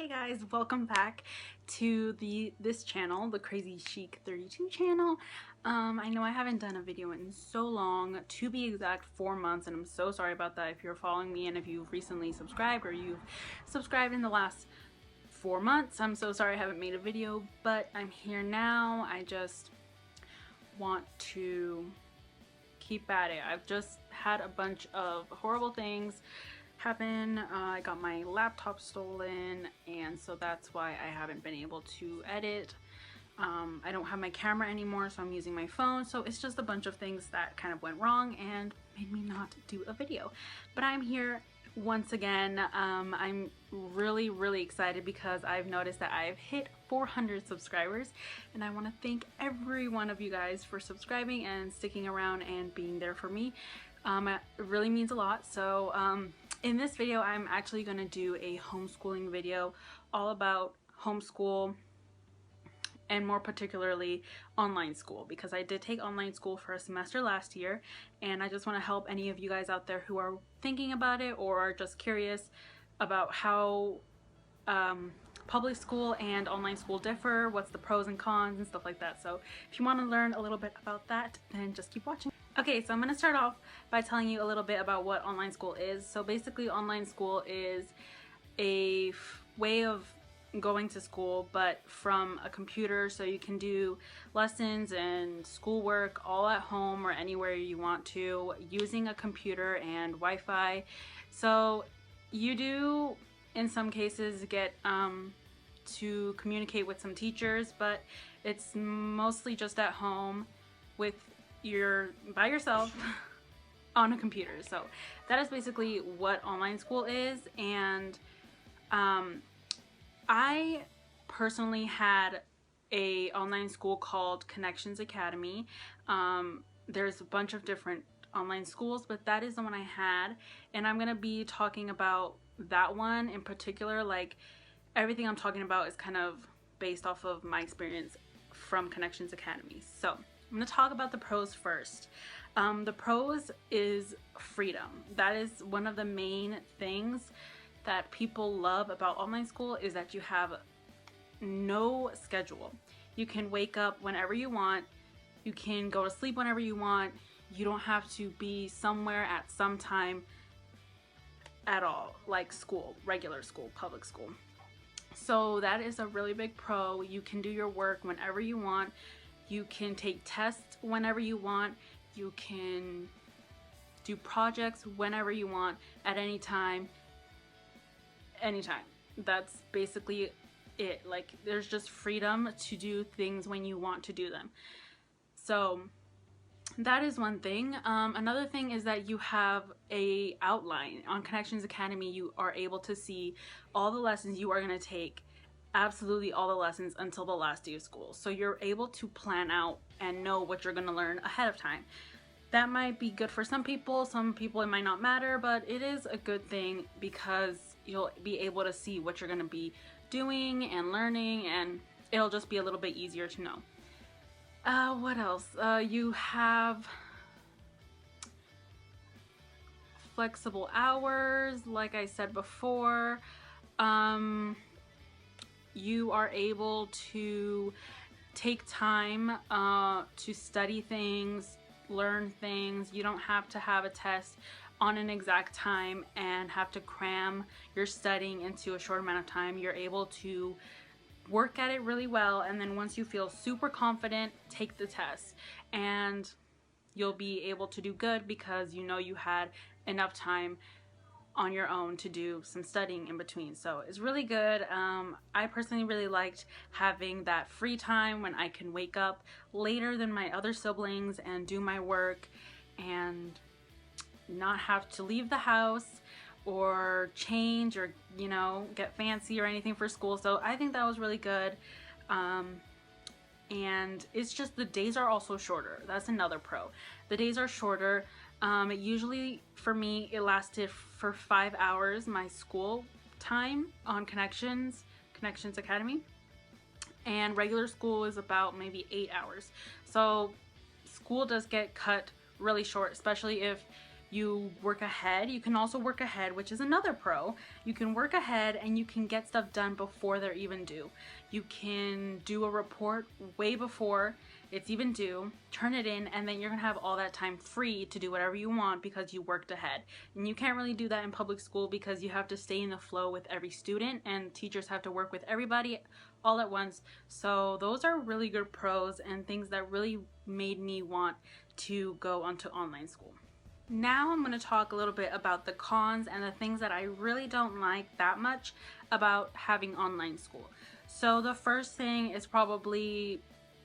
Hey guys, welcome back to this channel, the Crazy Chic 32 channel. I know I haven't done a video in so long, to be exact 4 months, and I'm so sorry about that if you're following me and if you've recently subscribed or you've subscribed in the last 4 months. I'm so sorry I haven't made a video, but I'm here now. I just want to keep at it. I've just had a bunch of horrible things happen. I got my laptop stolen, and so that's why I haven't been able to edit. I don't have my camera anymore, so I'm using my phone, so it's just a bunch of things that kind of went wrong and made me not do a video. But I'm here once again. I'm really excited because I've noticed that I've hit 400 subscribers, and I want to thank every one of you guys for subscribing and sticking around and being there for me. It really means a lot. So in this video, I'm actually going to do a homeschooling video all about homeschool, and more particularly online school, because I did take online school for a semester last year, and I just want to help any of you guys out there who are thinking about it or are just curious about how public school and online school differ, what's the pros and cons and stuff like that. So if you want to learn a little bit about that, then just keep watching. Okay, so I'm going to start off by telling you a little bit about what online school is. So basically, online school is a way of going to school, but from a computer, so you can do lessons and schoolwork all at home or anywhere you want to using a computer and Wi-Fi. So you do, in some cases, get to communicate with some teachers, but it's mostly just at home with by yourself on a computer. So that is basically what online school is. And I personally had a online school called Connections Academy. There's a bunch of different online schools, but that is the one I had, and I'm gonna be talking about that one in particular. Like, everything I'm talking about is kind of based off of my experience from Connections Academy. So I'm going to talk about the pros first. The pros is freedom. That is one of the main things that people love about online school, is that you have no schedule. You can wake up whenever you want. You can go to sleep whenever you want. You don't have to be somewhere at some time at all, like school, regular school, public school. So that is a really big pro. You can do your work whenever you want. You can take tests whenever you want. You can do projects whenever you want, at any time, anytime. That's basically it. Like, there's just freedom to do things when you want to do them. So that is one thing. Another thing is that you have a outline. On Connections Academy, you are able to see all the lessons you are going to take, absolutely all the lessons until the last day of school. So you're able to plan out and know what you're going to learn ahead of time. That might be good for some people it might not matter, but it is a good thing because you'll be able to see what you're going to be doing and learning, and it'll just be a little bit easier to know. What else? You have flexible hours, like I said before. You are able to take time to study things, learn things. You don't have to have a test on an exact time and have to cram your studying into a short amount of time. You're able to work at it really well, and then once you feel super confident, take the test, and you'll be able to do good because you know you had enough time on your own to do some studying in between. So it's really good. I personally really liked having that free time when I can wake up later than my other siblings and do my work and not have to leave the house or change or, you know, get fancy or anything for school. So I think that was really good. And it's just the days are also shorter. That's another pro. The days are shorter. Usually for me, it lasted for 5 hours, my school time on Connections Academy, and regular school is about maybe 8 hours. So school does get cut really short, especially if you work ahead. You can also work ahead, which is another pro. You can work ahead and you can get stuff done before they're even due. You can do a report way before it's even due, turn it in, and then you're gonna have all that time free to do whatever you want because you worked ahead. And you can't really do that in public school because you have to stay in the flow with every student, and teachers have to work with everybody all at once. So those are really good pros and things that really made me want to go onto online school. Now I'm going to talk a little bit about the cons and the things that I really don't like that much about having online school. So the first thing is probably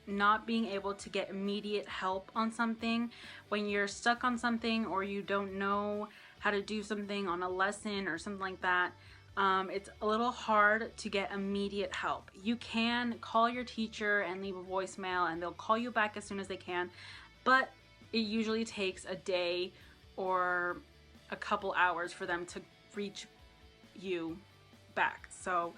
not being able to get immediate help on something. When you're stuck on something or you don't know how to do something on a lesson or something like that, it's a little hard to get immediate help. You can call your teacher and leave a voicemail and they'll call you back as soon as they can, but it usually takes a day or a couple hours for them to reach you back. So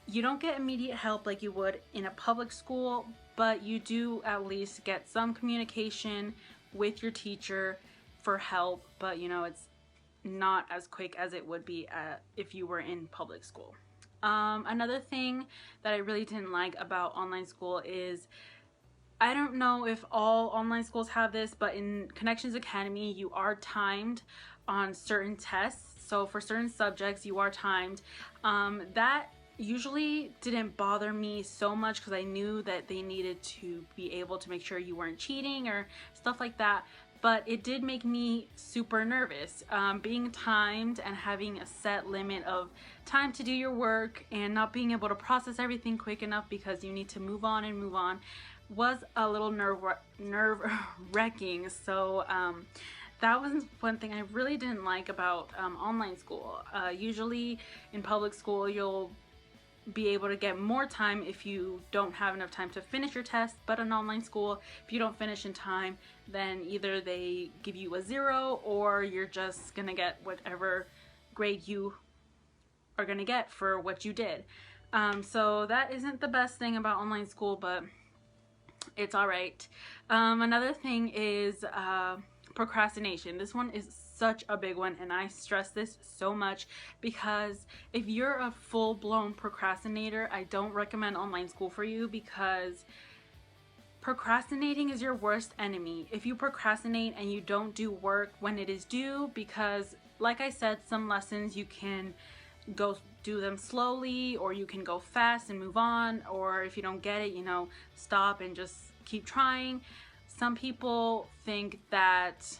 you don't get immediate help like you would in a public school, but you do at least get some communication with your teacher for help, but you know, it's not as quick as it would be if you were in public school. Another thing that I really didn't like about online school is, I don't know if all online schools have this, but in Connections Academy, you are timed on certain tests. So for certain subjects, you are timed. That usually didn't bother me so much because I knew that they needed to be able to make sure you weren't cheating or stuff like that. But it did make me super nervous. Being timed and having a set limit of time to do your work and not being able to process everything quick enough because you need to move on was a little nerve-wracking. So that was one thing I really didn't like about online school. Usually in public school, you'll be able to get more time if you don't have enough time to finish your test, but in online school, if you don't finish in time, then either they give you a 0 or you're just gonna get whatever grade you are gonna get for what you did. So that isn't the best thing about online school, but it's all right. Another thing is procrastination. This one is such a big one, and I stress this so much because if you're a full-blown procrastinator, I don't recommend online school for you because procrastinating is your worst enemy. If you procrastinate and you don't do work when it is due, because like I said, some lessons you can go do them slowly, or you can go fast and move on, or if you don't get it, you know, stop and just keep trying. Some people think that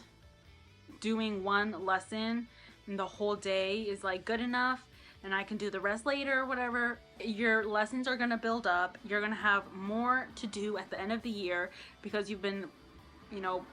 doing one lesson in the whole day is like good enough and I can do the rest later or whatever. Your lessons are gonna build up. You're gonna have more to do at the end of the year because you've been, you know,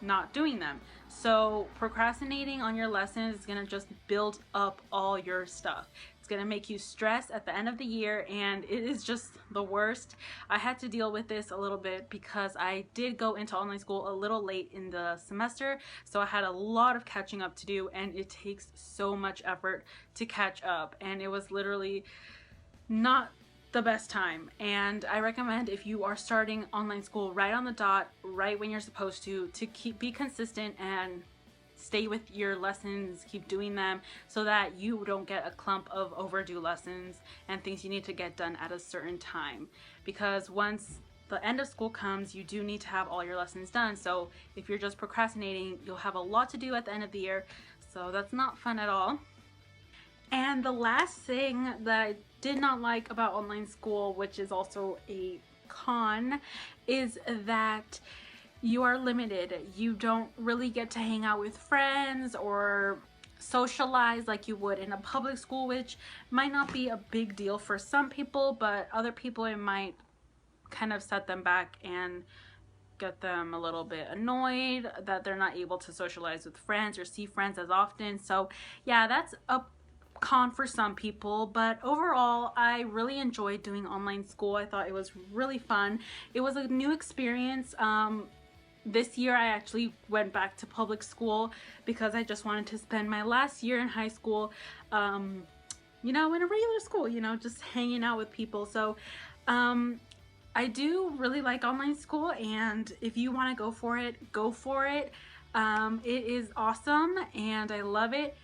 not doing them. So procrastinating on your lessons is gonna just build up all your stuff. It's gonna make you stress at the end of the year, and it is just the worst. I had to deal with this a little bit because I did go into online school a little late in the semester, so I had a lot of catching up to do, and it takes so much effort to catch up, and it was literally not the best time. And I recommend, if you are starting online school right on the dot, right when you're supposed to be consistent and stay with your lessons, keep doing them so that you don't get a clump of overdue lessons and things you need to get done at a certain time. Because once the end of school comes, you do need to have all your lessons done. So if you're just procrastinating, you'll have a lot to do at the end of the year. So that's not fun at all. And the last thing that I did not like about online school, which is also a con, is that you are limited. You don't really get to hang out with friends or socialize like you would in a public school, which might not be a big deal for some people, but other people it might kind of set them back and get them a little bit annoyed that they're not able to socialize with friends or see friends as often. So yeah, that's a con for some people, but overall I really enjoyed doing online school. I thought it was really fun. It was a new experience. This year I actually went back to public school because I just wanted to spend my last year in high school, you know, in a regular school, you know, just hanging out with people. So I do really like online school, and if you want to go for it, go for it. It is awesome and I love it.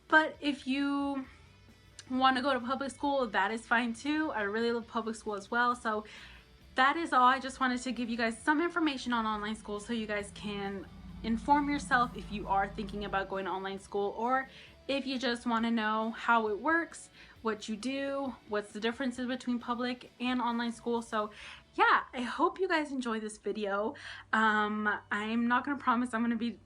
But if you want to go to public school, that is fine too. I really love public school as well. So that is all. I just wanted to give you guys some information on online school so you guys can inform yourself if you are thinking about going to online school, or if you just want to know how it works, what you do, what's the differences between public and online school. So yeah, I hope you guys enjoy this video. I'm not gonna promise I'm gonna be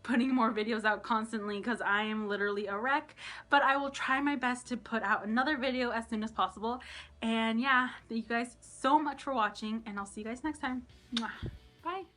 putting more videos out constantly because I am literally a wreck, but I will try my best to put out another video as soon as possible. And yeah, thank you guys so much for watching, and I'll see you guys next time. Mwah. Bye.